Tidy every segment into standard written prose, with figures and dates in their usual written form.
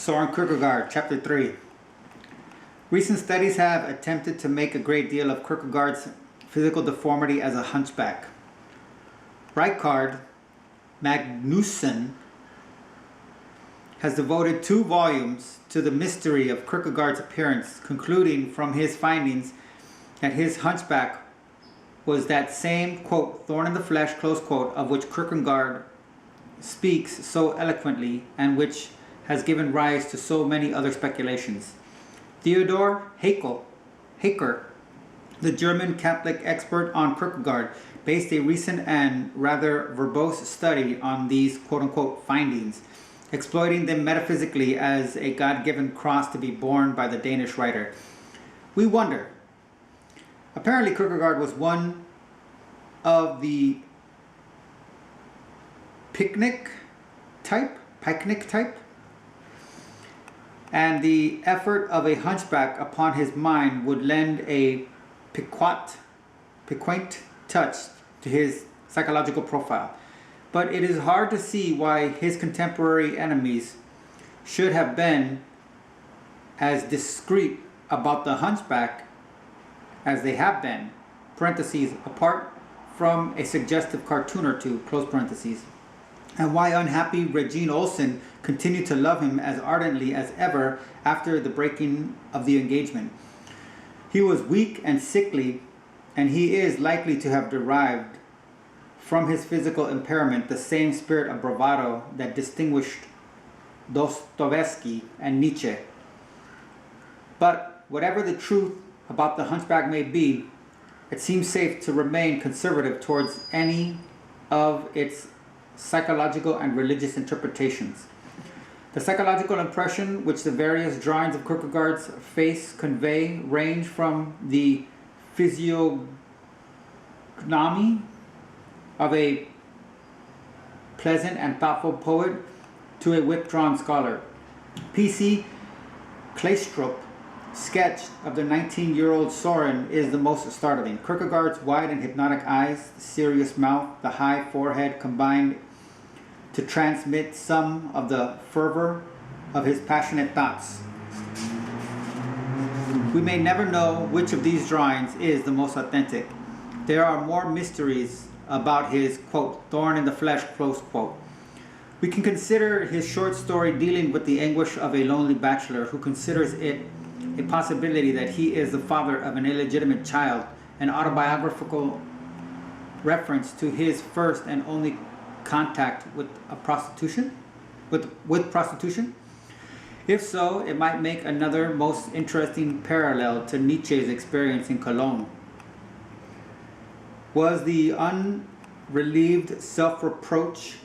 Soren Kierkegaard, Chapter 3. Recent studies have attempted to make a great deal of Kierkegaard's physical deformity as a hunchback. Richard Magnusson has devoted 2 volumes to the mystery of Kierkegaard's appearance, concluding from his findings that his hunchback was that same, quote, thorn in the flesh, close quote, of which Kierkegaard speaks so eloquently and which has given rise to so many other speculations. Theodor Haecker, the German Catholic expert on Kierkegaard, based a recent and rather verbose study on these quote-unquote findings, exploiting them metaphysically as a God-given cross to be borne by the Danish writer. We wonder. Apparently Kierkegaard was one of the picnic type, and the effort of a hunchback upon his mind would lend a piquant touch to his psychological profile. But it is hard to see why his contemporary enemies should have been as discreet about the hunchback as they have been, parentheses, apart from a suggestive cartoon or two, close parentheses, and why unhappy Regine Olsen continued to love him as ardently as ever after the breaking of the engagement. He was weak and sickly, and he is likely to have derived from his physical impairment the same spirit of bravado that distinguished Dostoevsky and Nietzsche. But whatever the truth about the hunchback may be, it seems safe to remain conservative towards any of its psychological and religious interpretations. The psychological impression which the various drawings of Kierkegaard's face convey range from the physiognomy of a pleasant and thoughtful poet to a withdrawn scholar. P.C. Kleistrup sketch of the 19-year-old Soren is the most startling. Kierkegaard's wide and hypnotic eyes, the serious mouth, the high forehead combined to transmit some of the fervor of his passionate thoughts. We may never know which of these drawings is the most authentic. There are more mysteries about his, quote, thorn in the flesh, close quote. We can consider his short story dealing with the anguish of a lonely bachelor who considers it a possibility that he is the father of an illegitimate child, an autobiographical reference to his first and only contact with prostitution. If so, it might make another most interesting parallel to Nietzsche's experience in Cologne. Was the unrelieved self-reproach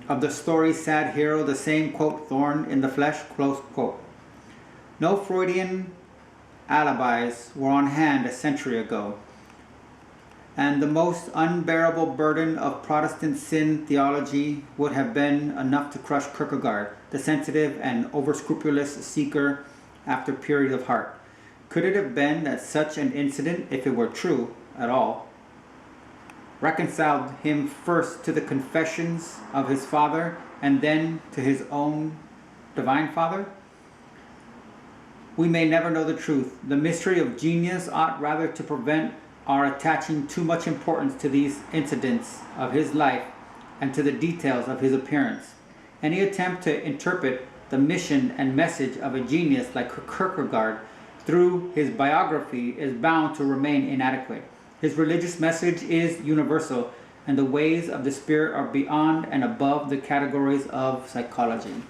of the story's sad hero the same, quote, thorn in the flesh, close quote? No Freudian alibis were on hand a century ago, and the most unbearable burden of Protestant sin theology would have been enough to crush Kierkegaard, the sensitive and over-scrupulous seeker after purity of heart. Could it have been that such an incident, if it were true at all, reconciled him first to the confessions of his father and then to his own divine father? We may never know the truth. The mystery of genius ought rather to prevent our attaching too much importance to these incidents of his life and to the details of his appearance. Any attempt to interpret the mission and message of a genius like Kierkegaard through his biography is bound to remain inadequate. His religious message is universal, and the ways of the spirit are beyond and above the categories of psychology.